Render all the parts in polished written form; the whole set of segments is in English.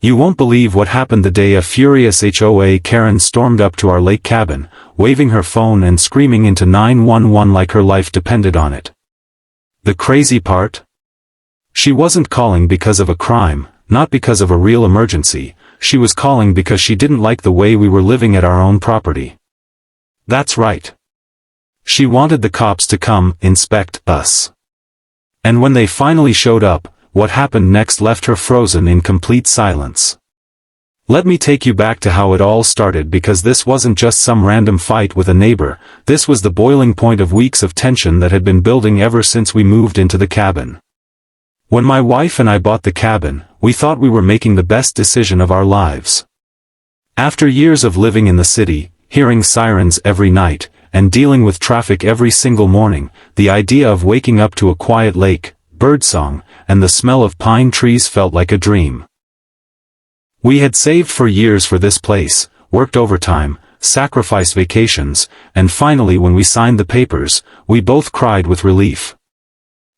You won't believe what happened the day a furious HOA Karen stormed up to our lake cabin, waving her phone and screaming into 911 like her life depended on it. The crazy part? She wasn't calling because of a crime, not because of a real emergency. She was calling because she didn't like the way we were living at our own property. That's right. She wanted the cops to come inspect us. And when they finally showed up, what happened next left her frozen in complete silence. Let me take you back to how it all started, because this wasn't just some random fight with a neighbor. This was the boiling point of weeks of tension that had been building ever since we moved into the cabin. When my wife and I bought the cabin, we thought we were making the best decision of our lives. After years of living in the city, hearing sirens every night, and dealing with traffic every single morning, the idea of waking up to a quiet lake, birdsong, and the smell of pine trees felt like a dream. We had saved for years for this place, worked overtime, sacrificed vacations, and finally when we signed the papers, we both cried with relief.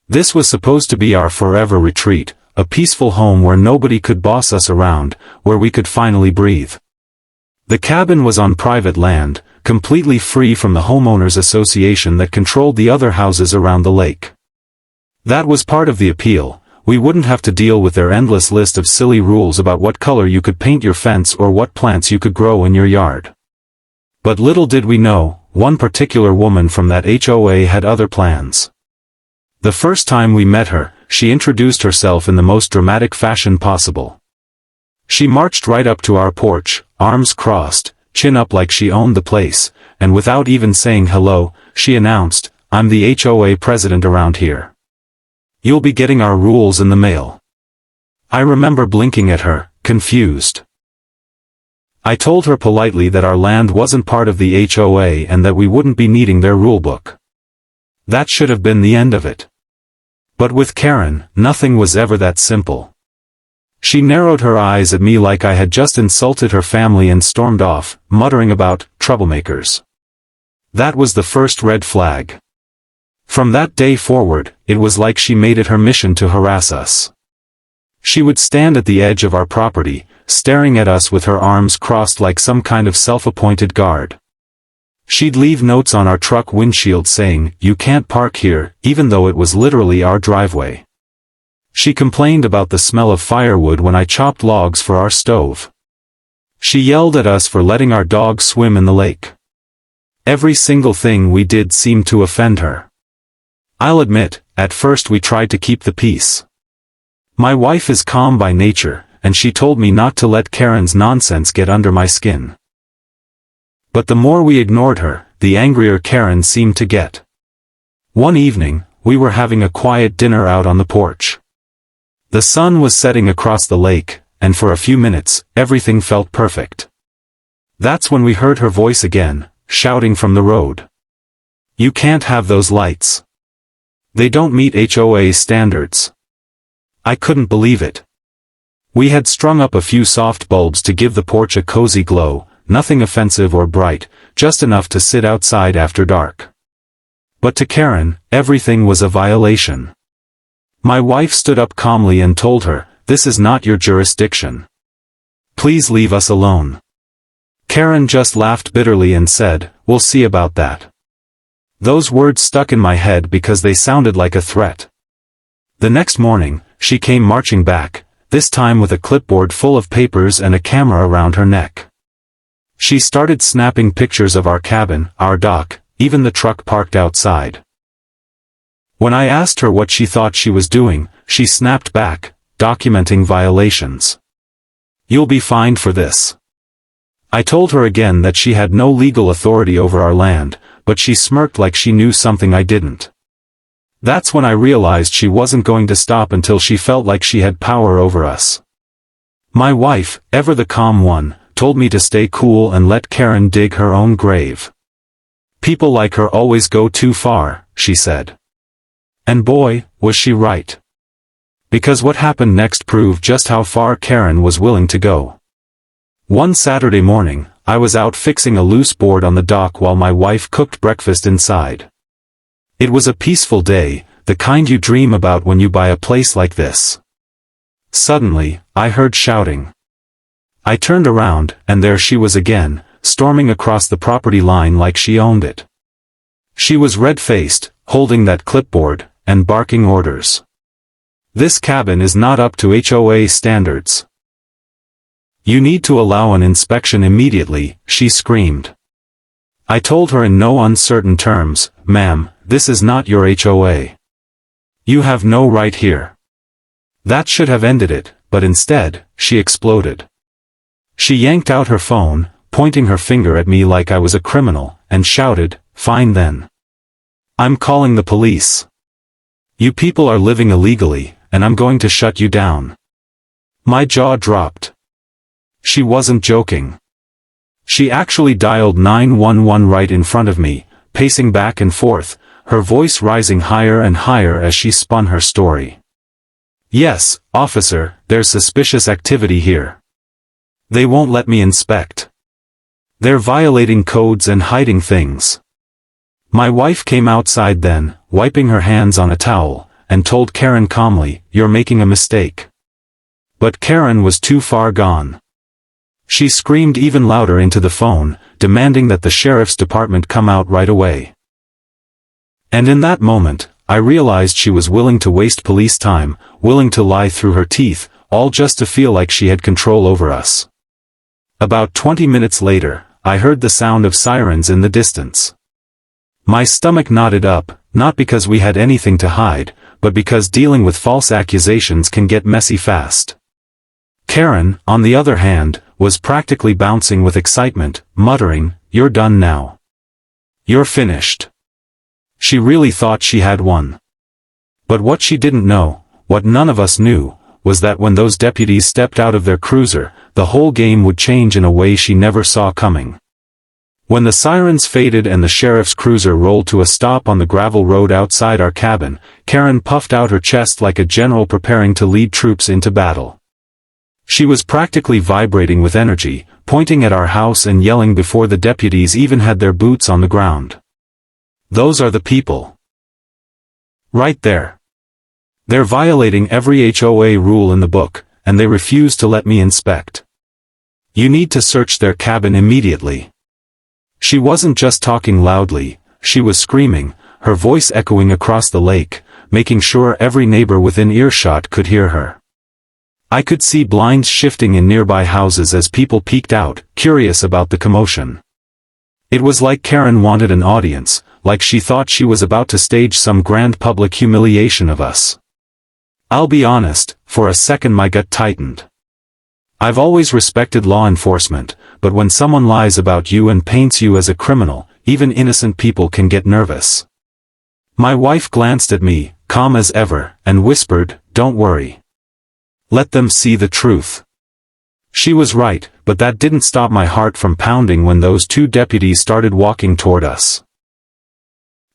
This was supposed to be our forever retreat, a peaceful home where nobody could boss us around, where we could finally breathe. The cabin was on private land, completely free from the homeowners association that controlled the other houses around the lake. That was part of the appeal. We wouldn't have to deal with their endless list of silly rules about what color you could paint your fence or what plants you could grow in your yard. But little did we know, one particular woman from that HOA had other plans. The first time we met her, she introduced herself in the most dramatic fashion possible. She marched right up to our porch, arms crossed, chin up like she owned the place, and without even saying hello, she announced, "I'm the HOA president around here. You'll be getting our rules in the mail." I remember blinking at her, confused. I told her politely that our land wasn't part of the HOA and that we wouldn't be needing their rulebook. That should have been the end of it. But with Karen, nothing was ever that simple. She narrowed her eyes at me like I had just insulted her family and stormed off, muttering about troublemakers. That was the first red flag. From that day forward, it was like she made it her mission to harass us. She would stand at the edge of our property, staring at us with her arms crossed like some kind of self-appointed guard. She'd leave notes on our truck windshield saying, "You can't park here," even though it was literally our driveway. She complained about the smell of firewood when I chopped logs for our stove. She yelled at us for letting our dog swim in the lake. Every single thing we did seemed to offend her. I'll admit, at first we tried to keep the peace. My wife is calm by nature, and she told me not to let Karen's nonsense get under my skin. But the more we ignored her, the angrier Karen seemed to get. One evening, we were having a quiet dinner out on the porch. The sun was setting across the lake, and for a few minutes, everything felt perfect. That's when we heard her voice again, shouting from the road. "You can't have those lights. They don't meet HOA standards." I couldn't believe it. We had strung up a few soft bulbs to give the porch a cozy glow, nothing offensive or bright, just enough to sit outside after dark. But to Karen, everything was a violation. My wife stood up calmly and told her, "This is not your jurisdiction. Please leave us alone." Karen just laughed bitterly and said, "We'll see about that." Those words stuck in my head because they sounded like a threat. The next morning, she came marching back, this time with a clipboard full of papers and a camera around her neck. She started snapping pictures of our cabin, our dock, even the truck parked outside. When I asked her what she thought she was doing, she snapped back, "Documenting violations. You'll be fined for this." I told her again that she had no legal authority over our land, but she smirked like she knew something I didn't. That's when I realized she wasn't going to stop until she felt like she had power over us. My wife, ever the calm one, told me to stay cool and let Karen dig her own grave. "People like her always go too far," she said. And boy, was she right. Because what happened next proved just how far Karen was willing to go. One Saturday morning, I was out fixing a loose board on the dock while my wife cooked breakfast inside. It was a peaceful day, the kind you dream about when you buy a place like this. Suddenly, I heard shouting. I turned around, and there she was again, storming across the property line like she owned it. She was red-faced, holding that clipboard, and barking orders. "This cabin is not up to HOA standards. You need to allow an inspection immediately," she screamed. I told her in no uncertain terms, "Ma'am, this is not your HOA. You have no right here." That should have ended it, but instead, she exploded. She yanked out her phone, pointing her finger at me like I was a criminal, and shouted, "Fine then. I'm calling the police. You people are living illegally, and I'm going to shut you down." My jaw dropped. She wasn't joking. She actually dialed 911 right in front of me, pacing back and forth, her voice rising higher and higher as she spun her story. "Yes, officer, there's suspicious activity here. They won't let me inspect. They're violating codes and hiding things." My wife came outside then, wiping her hands on a towel, and told Karen calmly, "You're making a mistake." But Karen was too far gone. She screamed even louder into the phone, demanding that the sheriff's department come out right away. And in that moment, I realized she was willing to waste police time, willing to lie through her teeth, all just to feel like she had control over us. About 20 minutes later, I heard the sound of sirens in the distance. My stomach knotted up, not because we had anything to hide, but because dealing with false accusations can get messy fast. Karen, on the other hand, was practically bouncing with excitement, muttering, "You're done now. You're finished." She really thought she had won. But what she didn't know, what none of us knew, was that when those deputies stepped out of their cruiser, the whole game would change in a way she never saw coming. When the sirens faded and the sheriff's cruiser rolled to a stop on the gravel road outside our cabin, Karen puffed out her chest like a general preparing to lead troops into battle. She was practically vibrating with energy, pointing at our house and yelling before the deputies even had their boots on the ground. "Those are the people. Right there. They're violating every HOA rule in the book, and they refuse to let me inspect. You need to search their cabin immediately." She wasn't just talking loudly, she was screaming, her voice echoing across the lake, making sure every neighbor within earshot could hear her. I could see blinds shifting in nearby houses as people peeked out, curious about the commotion. It was like Karen wanted an audience, like she thought she was about to stage some grand public humiliation of us. I'll be honest, for a second my gut tightened. I've always respected law enforcement, but when someone lies about you and paints you as a criminal, even innocent people can get nervous. My wife glanced at me, calm as ever, and whispered, "Don't worry. Let them see the truth." She was right, but that didn't stop my heart from pounding when those two deputies started walking toward us.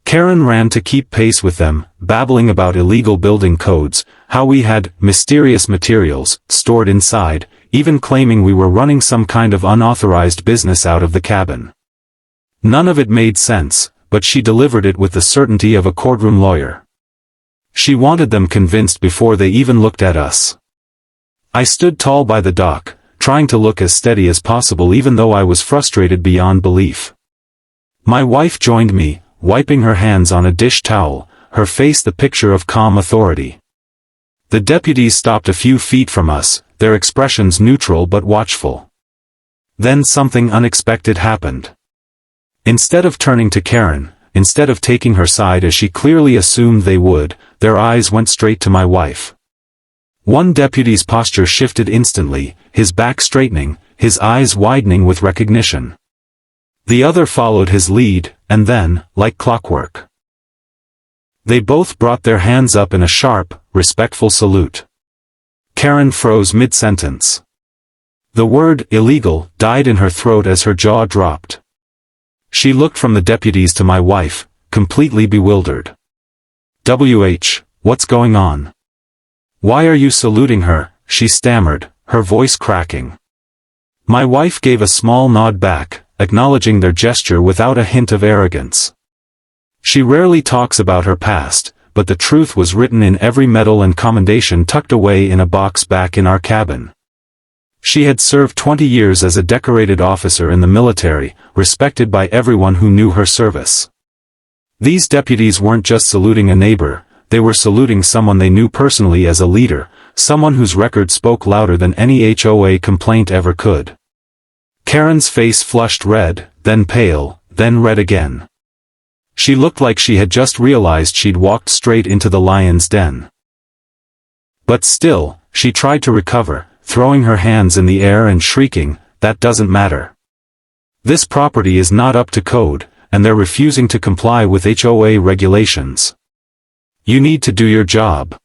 Karen ran to keep pace with them, babbling about illegal building codes, how we had mysterious materials stored inside, even claiming we were running some kind of unauthorized business out of the cabin. None of it made sense, but she delivered it with the certainty of a courtroom lawyer. She wanted them convinced before they even looked at us. I stood tall by the dock, trying to look as steady as possible even though I was frustrated beyond belief. My wife joined me, wiping her hands on a dish towel, her face the picture of calm authority. The deputies stopped a few feet from us, their expressions neutral but watchful. Then something unexpected happened. Instead of turning to Karen, instead of taking her side as she clearly assumed they would, their eyes went straight to my wife. One deputy's posture shifted instantly, his back straightening, his eyes widening with recognition. The other followed his lead, and then, like clockwork, they both brought their hands up in a sharp, respectful salute. Karen froze mid-sentence. The word illegal died in her throat as her jaw dropped. She looked from the deputies to my wife, completely bewildered. What's going on? Why are you saluting her?" she stammered, her voice cracking. My wife gave a small nod back, acknowledging their gesture without a hint of arrogance. She rarely talks about her past, but the truth was written in every medal and commendation tucked away in a box back in our cabin. She had served 20 years as a decorated officer in the military, respected by everyone who knew her service. These deputies weren't just saluting a neighbor, they were saluting someone they knew personally as a leader, someone whose record spoke louder than any HOA complaint ever could. Karen's face flushed red, then pale, then red again. She looked like she had just realized she'd walked straight into the lion's den. But still, she tried to recover, throwing her hands in the air and shrieking, "That doesn't matter. This property is not up to code, and they're refusing to comply with HOA regulations. You need to do your job."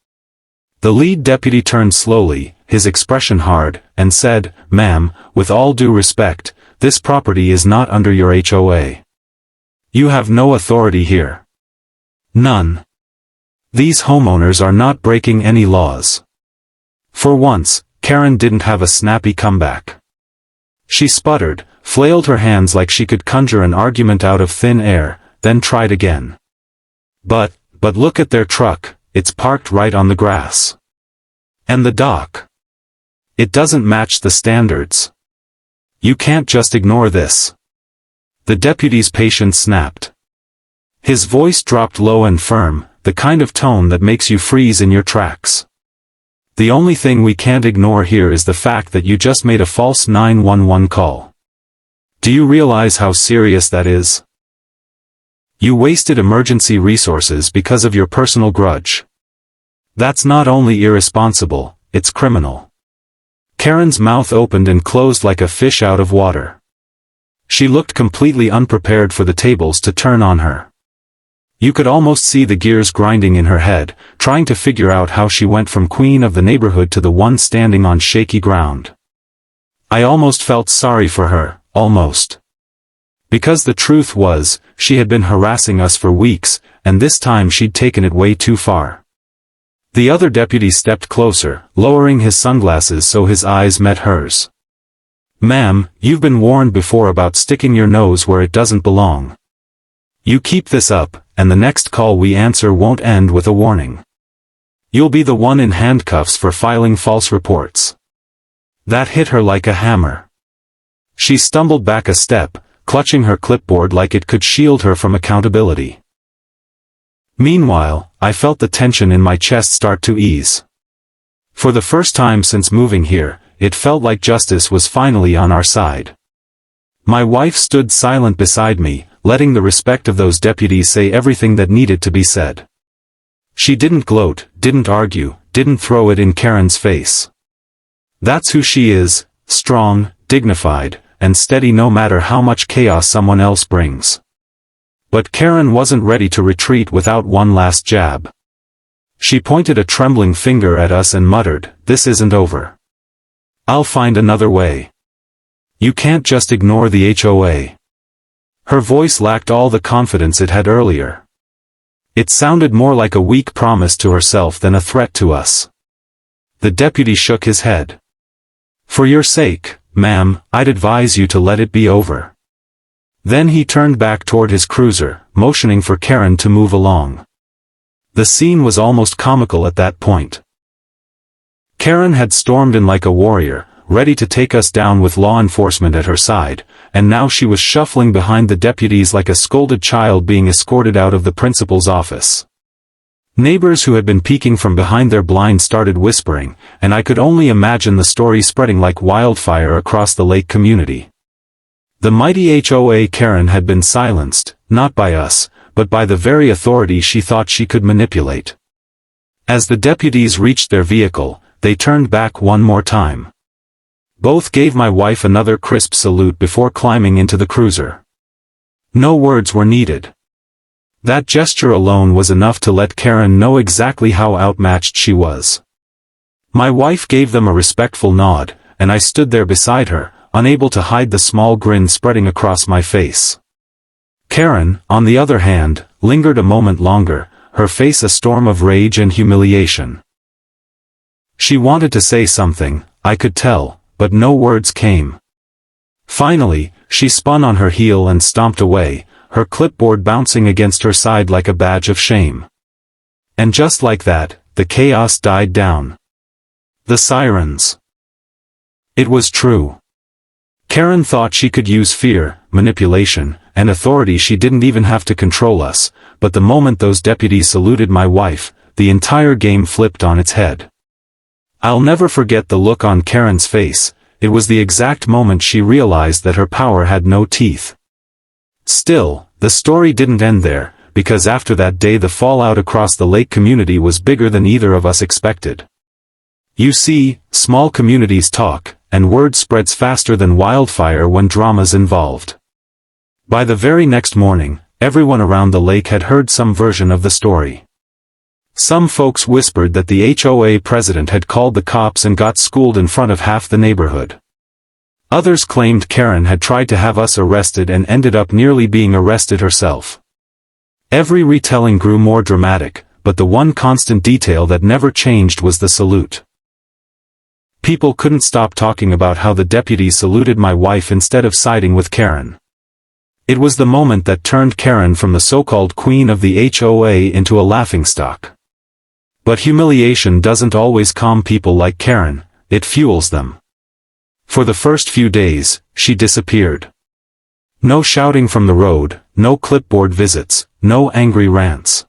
The lead deputy turned slowly, his expression hard, and said, "Ma'am, with all due respect, this property is not under your HOA. You have no authority here. None. These homeowners are not breaking any laws." For once, Karen didn't have a snappy comeback. She sputtered, flailed her hands like she could conjure an argument out of thin air, then tried again. But look at their truck, it's parked right on the grass. And the dock. It doesn't match the standards. You can't just ignore this." The deputy's patience snapped. His voice dropped low and firm, the kind of tone that makes you freeze in your tracks. "The only thing we can't ignore here is the fact that you just made a false 911 call. Do you realize how serious that is? You wasted emergency resources because of your personal grudge. That's not only irresponsible, it's criminal." Karen's mouth opened and closed like a fish out of water. She looked completely unprepared for the tables to turn on her. You could almost see the gears grinding in her head, trying to figure out how she went from queen of the neighborhood to the one standing on shaky ground. I almost felt sorry for her, almost. Because the truth was, she had been harassing us for weeks, and this time she'd taken it way too far. The other deputy stepped closer, lowering his sunglasses so his eyes met hers. "Ma'am, you've been warned before about sticking your nose where it doesn't belong. You keep this up, and the next call we answer won't end with a warning. You'll be the one in handcuffs for filing false reports." That hit her like a hammer. She stumbled back a step, clutching her clipboard like it could shield her from accountability. Meanwhile, I felt the tension in my chest start to ease. For the first time since moving here, it felt like justice was finally on our side. My wife stood silent beside me, letting the respect of those deputies say everything that needed to be said. She didn't gloat, didn't argue, didn't throw it in Karen's face. That's who she is, strong, dignified, and steady no matter how much chaos someone else brings. But Karen wasn't ready to retreat without one last jab. She pointed a trembling finger at us and muttered, "This isn't over. I'll find another way. You can't just ignore the HOA." Her voice lacked all the confidence it had earlier. It sounded more like a weak promise to herself than a threat to us. The deputy shook his head. "For your sake, ma'am, I'd advise you to let it be over." Then he turned back toward his cruiser, motioning for Karen to move along. The scene was almost comical at that point. Karen had stormed in like a warrior, ready to take us down with law enforcement at her side, and now she was shuffling behind the deputies like a scolded child being escorted out of the principal's office. Neighbors who had been peeking from behind their blinds started whispering, and I could only imagine the story spreading like wildfire across the lake community. The mighty HOA Karen had been silenced, not by us, but by the very authority she thought she could manipulate. As the deputies reached their vehicle, they turned back one more time. Both gave my wife another crisp salute before climbing into the cruiser. No words were needed. That gesture alone was enough to let Karen know exactly how outmatched she was. My wife gave them a respectful nod, and I stood there beside her, unable to hide the small grin spreading across my face. Karen, on the other hand, lingered a moment longer, her face a storm of rage and humiliation. She wanted to say something, I could tell, but no words came. Finally, she spun on her heel and stomped away, her clipboard bouncing against her side like a badge of shame. And just like that, the chaos died down. The sirens. It was true. Karen thought she could use fear, manipulation, and authority. She didn't even have to control us, but the moment those deputies saluted my wife, the entire game flipped on its head. I'll never forget the look on Karen's face. It was the exact moment she realized that her power had no teeth. Still, the story didn't end there, because after that day the fallout across the lake community was bigger than either of us expected. You see, small communities talk, and word spreads faster than wildfire when drama's involved. By the very next morning, everyone around the lake had heard some version of the story. Some folks whispered that the HOA president had called the cops and got schooled in front of half the neighborhood. Others claimed Karen had tried to have us arrested and ended up nearly being arrested herself. Every retelling grew more dramatic, but the one constant detail that never changed was the salute. People couldn't stop talking about how the deputies saluted my wife instead of siding with Karen. It was the moment that turned Karen from the so-called queen of the HOA into a laughingstock. But humiliation doesn't always calm people like Karen, it fuels them. For the first few days, she disappeared. No shouting from the road, no clipboard visits, no angry rants.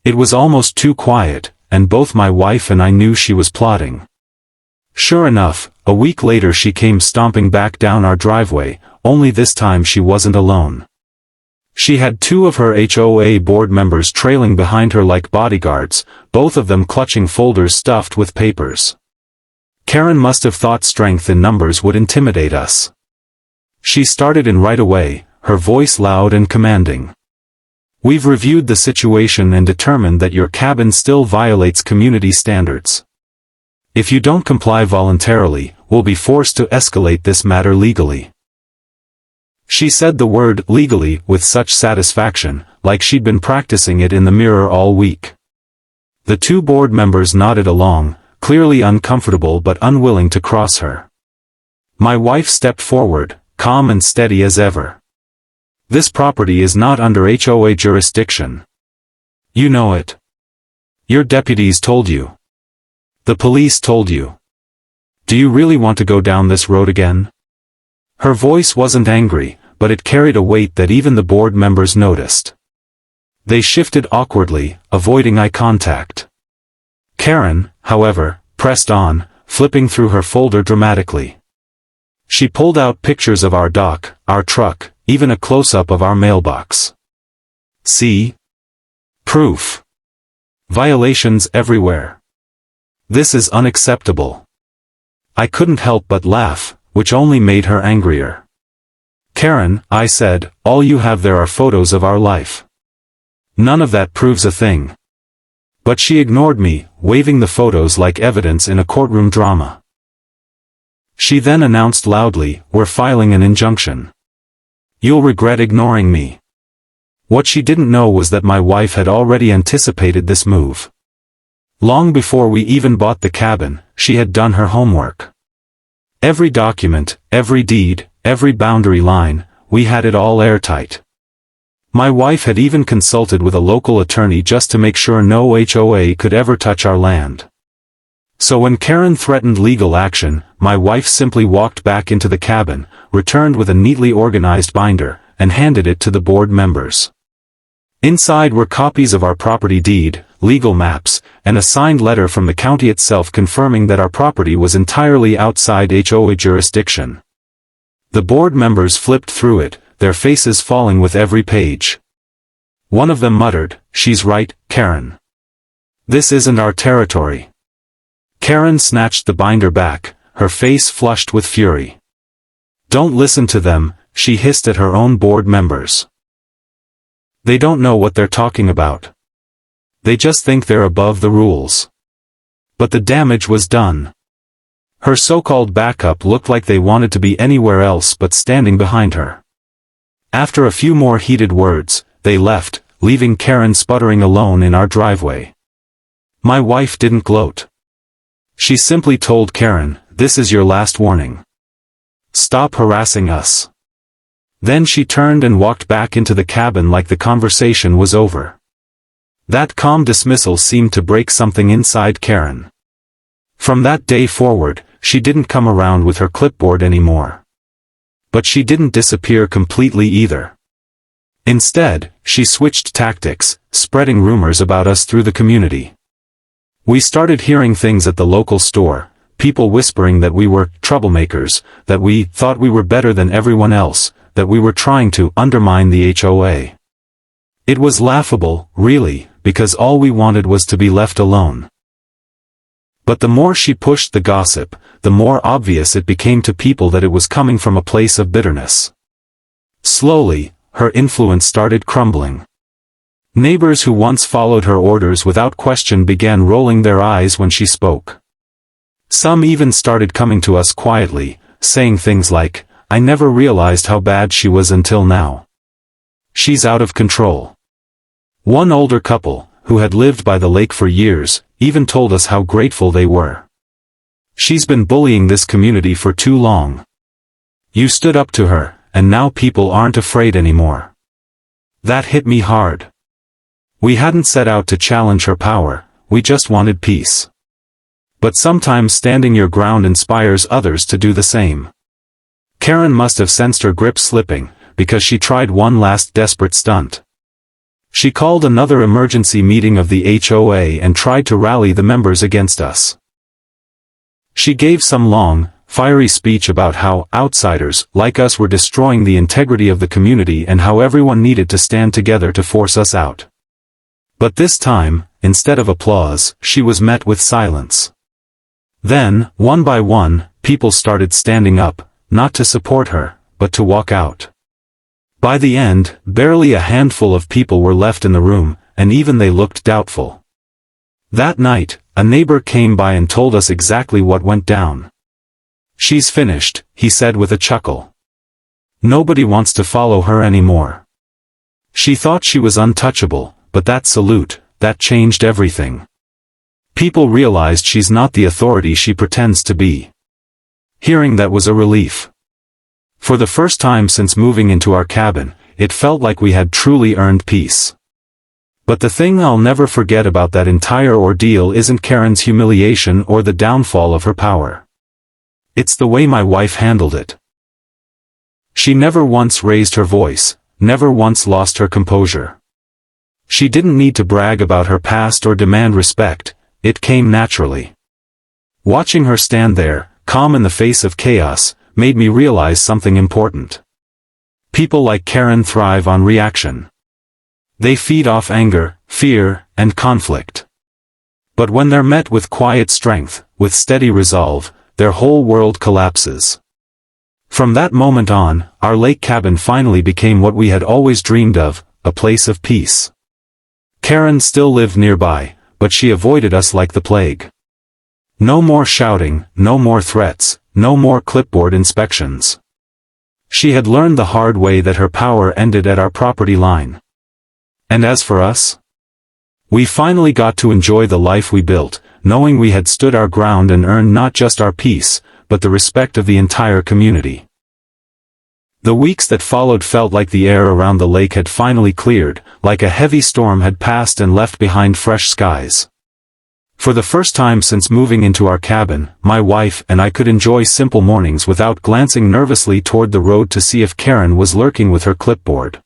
It was almost too quiet, and both my wife and I knew she was plotting. Sure enough, a week later she came stomping back down our driveway, only this time she wasn't alone. She had two of her HOA board members trailing behind her like bodyguards, both of them clutching folders stuffed with papers. Karen must have thought strength in numbers would intimidate us. She started in right away, her voice loud and commanding. "We've reviewed the situation and determined that your cabin still violates community standards. If you don't comply voluntarily, we'll be forced to escalate this matter legally." She said the word legally with such satisfaction, like she'd been practicing it in the mirror all week. The two board members nodded along, clearly uncomfortable but unwilling to cross her. My wife stepped forward, calm and steady as ever. "This property is not under HOA jurisdiction. You know it. Your deputies told you. The police told you. Do you really want to go down this road again?" Her voice wasn't angry, but it carried a weight that even the board members noticed. They shifted awkwardly, avoiding eye contact. Karen, however, pressed on, flipping through her folder dramatically. She pulled out pictures of our dock, our truck, even a close-up of our mailbox. "See? Proof. Violations everywhere. This is unacceptable." I couldn't help but laugh, which only made her angrier. "Karen," I said, "all you have there are photos of our life. None of that proves a thing." But she ignored me, waving the photos like evidence in a courtroom drama. She then announced loudly, "We're filing an injunction. You'll regret ignoring me." What she didn't know was that my wife had already anticipated this move. Long before we even bought the cabin, she had done her homework. Every document, every deed, every boundary line, we had it all airtight. My wife had even consulted with a local attorney just to make sure no HOA could ever touch our land. So when Karen threatened legal action, my wife simply walked back into the cabin, returned with a neatly organized binder, and handed it to the board members. Inside were copies of our property deed, legal maps, and a signed letter from the county itself confirming that our property was entirely outside HOA jurisdiction. The board members flipped through it, their faces falling with every page. One of them muttered, "She's right, Karen. This isn't our territory." Karen snatched the binder back, her face flushed with fury. "Don't listen to them," she hissed at her own board members. "They don't know what they're talking about. They just think they're above the rules." But the damage was done. Her so-called backup looked like they wanted to be anywhere else but standing behind her. After a few more heated words, they left, leaving Karen sputtering alone in our driveway. My wife didn't gloat. She simply told Karen, "This is your last warning. Stop harassing us." Then she turned and walked back into the cabin like the conversation was over. That calm dismissal seemed to break something inside Karen. From that day forward, she didn't come around with her clipboard anymore. But she didn't disappear completely either. Instead, she switched tactics, spreading rumors about us through the community. We started hearing things at the local store, people whispering that we were troublemakers, that we thought we were better than everyone else, that we were trying to undermine the HOA. It was laughable, really, because all we wanted was to be left alone. But the more she pushed the gossip, the more obvious it became to people that it was coming from a place of bitterness. Slowly, her influence started crumbling. Neighbors who once followed her orders without question began rolling their eyes when she spoke. Some even started coming to us quietly, saying things like, "I never realized how bad she was until now. She's out of control." One older couple, who had lived by the lake for years, even told us how grateful they were. "She's been bullying this community for too long. You stood up to her, and now people aren't afraid anymore." That hit me hard. We hadn't set out to challenge her power, we just wanted peace. But sometimes standing your ground inspires others to do the same. Karen must have sensed her grip slipping, because she tried one last desperate stunt. She called another emergency meeting of the HOA and tried to rally the members against us. She gave some long, fiery speech about how outsiders like us were destroying the integrity of the community and how everyone needed to stand together to force us out. But this time, instead of applause, she was met with silence. Then, one by one, people started standing up, not to support her, but to walk out. By the end, barely a handful of people were left in the room, and even they looked doubtful. That night, a neighbor came by and told us exactly what went down. "She's finished," he said with a chuckle. "Nobody wants to follow her anymore. She thought she was untouchable, but that salute, that changed everything. People realized she's not the authority she pretends to be." Hearing that was a relief. For the first time since moving into our cabin, it felt like we had truly earned peace. But the thing I'll never forget about that entire ordeal isn't Karen's humiliation or the downfall of her power. It's the way my wife handled it. She never once raised her voice, never once lost her composure. She didn't need to brag about her past or demand respect, it came naturally. Watching her stand there, calm in the face of chaos, made me realize something important. People like Karen thrive on reaction. They feed off anger, fear, and conflict. But when they're met with quiet strength, with steady resolve, their whole world collapses. From that moment on, our lake cabin finally became what we had always dreamed of, a place of peace. Karen still lived nearby, but she avoided us like the plague. No more shouting, no more threats, no more clipboard inspections. She had learned the hard way that her power ended at our property line. And as for us, we finally got to enjoy the life we built, knowing we had stood our ground and earned not just our peace, but the respect of the entire community. The weeks that followed felt like the air around the lake had finally cleared, like a heavy storm had passed and left behind fresh skies. For the first time since moving into our cabin, my wife and I could enjoy simple mornings without glancing nervously toward the road to see if Karen was lurking with her clipboard.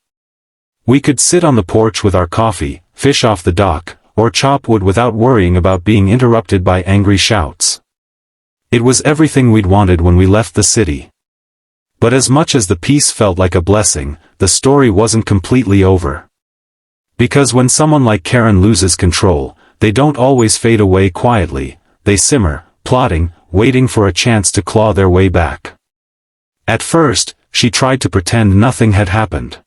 We could sit on the porch with our coffee, fish off the dock, or chop wood without worrying about being interrupted by angry shouts. It was everything we'd wanted when we left the city. But as much as the peace felt like a blessing, the story wasn't completely over. Because when someone like Karen loses control, they don't always fade away quietly, they simmer, plotting, waiting for a chance to claw their way back. At first, she tried to pretend nothing had happened.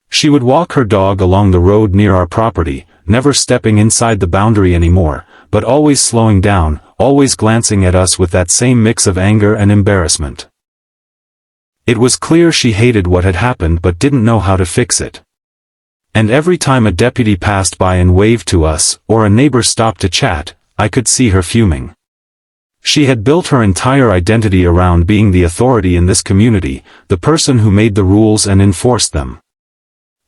She would walk her dog along the road near our property, never stepping inside the boundary anymore, but always slowing down, always glancing at us with that same mix of anger and embarrassment. It was clear she hated what had happened but didn't know how to fix it. And every time a deputy passed by and waved to us, or a neighbor stopped to chat, I could see her fuming. She had built her entire identity around being the authority in this community, the person who made the rules and enforced them.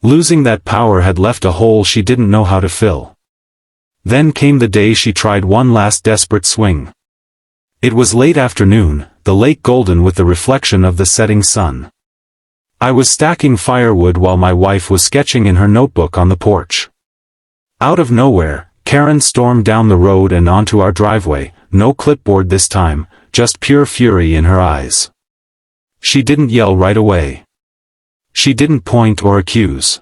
Losing that power had left a hole she didn't know how to fill. Then came the day she tried one last desperate swing. It was late afternoon, the lake golden with the reflection of the setting sun. I was stacking firewood while my wife was sketching in her notebook on the porch. Out of nowhere, Karen stormed down the road and onto our driveway, no clipboard this time, just pure fury in her eyes. She didn't yell right away. She didn't point or accuse.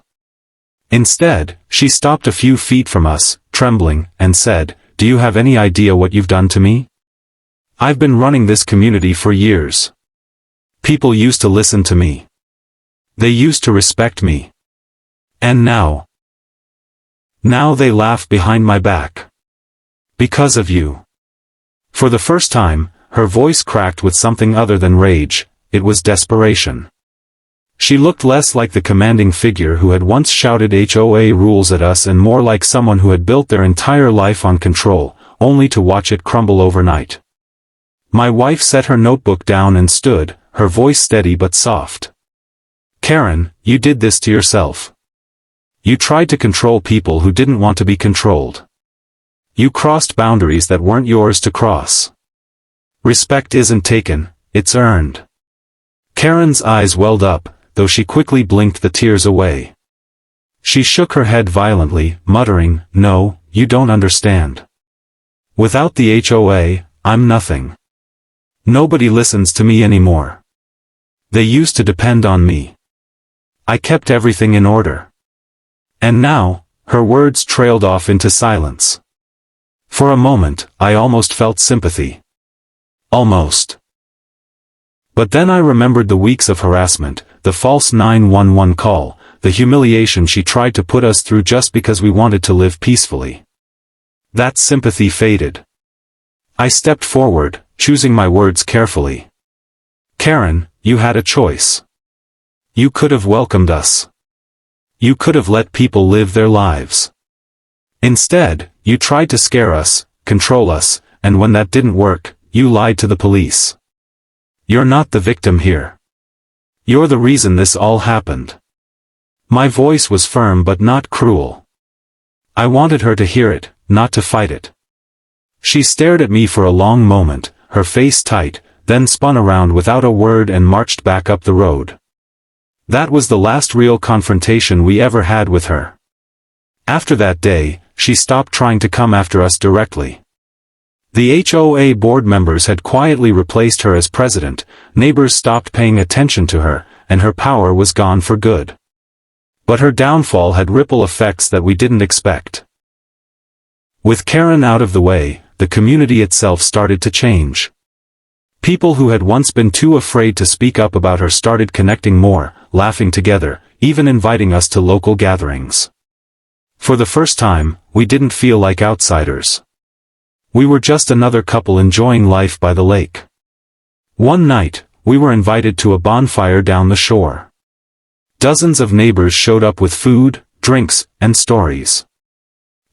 Instead, she stopped a few feet from us, trembling, and said, "Do you have any idea what you've done to me? I've been running this community for years. People used to listen to me. They used to respect me. And now they laugh behind my back. Because of you." For the first time, her voice cracked with something other than rage. It was desperation. She looked less like the commanding figure who had once shouted HOA rules at us and more like someone who had built their entire life on control, only to watch it crumble overnight. My wife set her notebook down and stood, her voice steady but soft. "Karen, you did this to yourself. You tried to control people who didn't want to be controlled. You crossed boundaries that weren't yours to cross. Respect isn't taken, it's earned." Karen's eyes welled up, though she quickly blinked the tears away. She shook her head violently, muttering, "No, you don't understand. Without the HOA, I'm nothing. Nobody listens to me anymore. They used to depend on me. I kept everything in order." And now, her words trailed off into silence. For a moment, I almost felt sympathy. Almost. But then I remembered the weeks of harassment, the false 911 call, the humiliation she tried to put us through just because we wanted to live peacefully. That sympathy faded. I stepped forward, choosing my words carefully. "Karen, you had a choice. You could have welcomed us. You could have let people live their lives. Instead, you tried to scare us, control us, and when that didn't work, you lied to the police. You're not the victim here. You're the reason this all happened." My voice was firm but not cruel. I wanted her to hear it, not to fight it. She stared at me for a long moment, her face tight, then spun around without a word and marched back up the road. That was the last real confrontation we ever had with her. After that day, she stopped trying to come after us directly. The HOA board members had quietly replaced her as president, neighbors stopped paying attention to her, and her power was gone for good. But her downfall had ripple effects that we didn't expect. With Karen out of the way, the community itself started to change. People who had once been too afraid to speak up about her started connecting more, laughing together, even inviting us to local gatherings. For the first time, we didn't feel like outsiders. We were just another couple enjoying life by the lake. One night, we were invited to a bonfire down the shore. Dozens of neighbors showed up with food, drinks, and stories.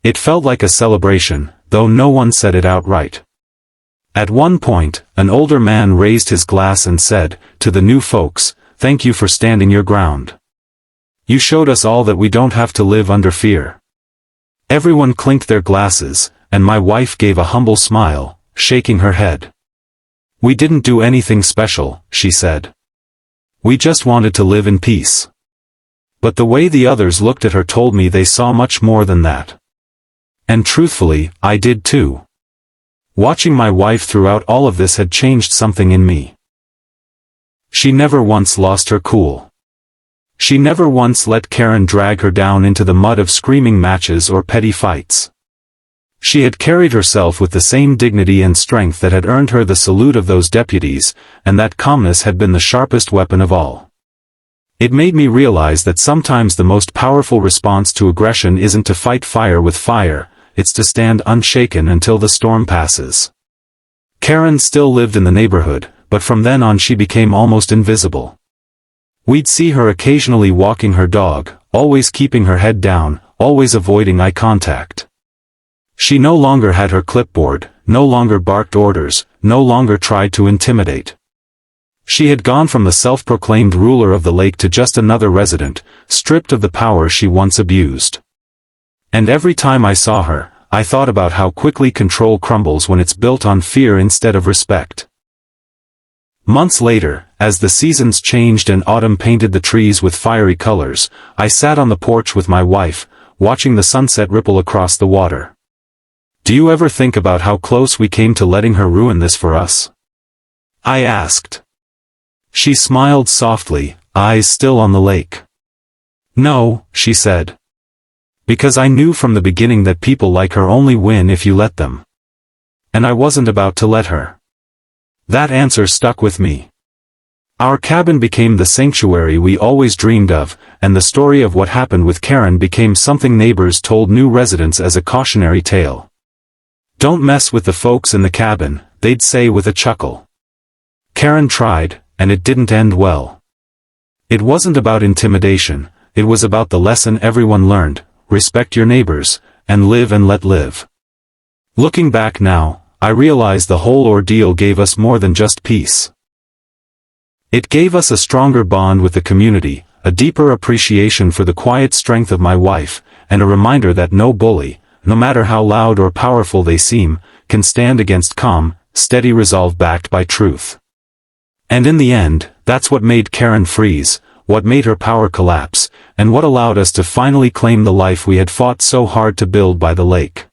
It felt like a celebration, though no one said it outright. At one point, an older man raised his glass and said, "To the new folks, thank you for standing your ground. You showed us all that we don't have to live under fear." Everyone clinked their glasses, and my wife gave a humble smile, shaking her head. "We didn't do anything special," she said. "We just wanted to live in peace." But the way the others looked at her told me they saw much more than that. And truthfully, I did too. Watching my wife throughout all of this had changed something in me. She never once lost her cool. She never once let Karen drag her down into the mud of screaming matches or petty fights. She had carried herself with the same dignity and strength that had earned her the salute of those deputies, and that calmness had been the sharpest weapon of all. It made me realize that sometimes the most powerful response to aggression isn't to fight fire with fire, it's to stand unshaken until the storm passes. Karen still lived in the neighborhood, but from then on she became almost invisible. We'd see her occasionally walking her dog, always keeping her head down, always avoiding eye contact. She no longer had her clipboard, no longer barked orders, no longer tried to intimidate. She had gone from the self-proclaimed ruler of the lake to just another resident, stripped of the power she once abused. And every time I saw her, I thought about how quickly control crumbles when it's built on fear instead of respect. Months later, as the seasons changed and autumn painted the trees with fiery colors, I sat on the porch with my wife, watching the sunset ripple across the water. "Do you ever think about how close we came to letting her ruin this for us?" I asked. She smiled softly, eyes still on the lake. "No," she said. "Because I knew from the beginning that people like her only win if you let them. And I wasn't about to let her." That answer stuck with me. Our cabin became the sanctuary we always dreamed of, and the story of what happened with Karen became something neighbors told new residents as a cautionary tale. "Don't mess with the folks in the cabin," they'd say with a chuckle. Karen tried, and it didn't end well. It wasn't about intimidation, it was about the lesson everyone learned: respect your neighbors, and live and let live. Looking back now, I realize the whole ordeal gave us more than just peace. It gave us a stronger bond with the community, a deeper appreciation for the quiet strength of my wife, and a reminder that no bully, no matter how loud or powerful they seem, can stand against calm, steady resolve backed by truth. And in the end, that's what made Karen freeze, what made her power collapse, and what allowed us to finally claim the life we had fought so hard to build by the lake.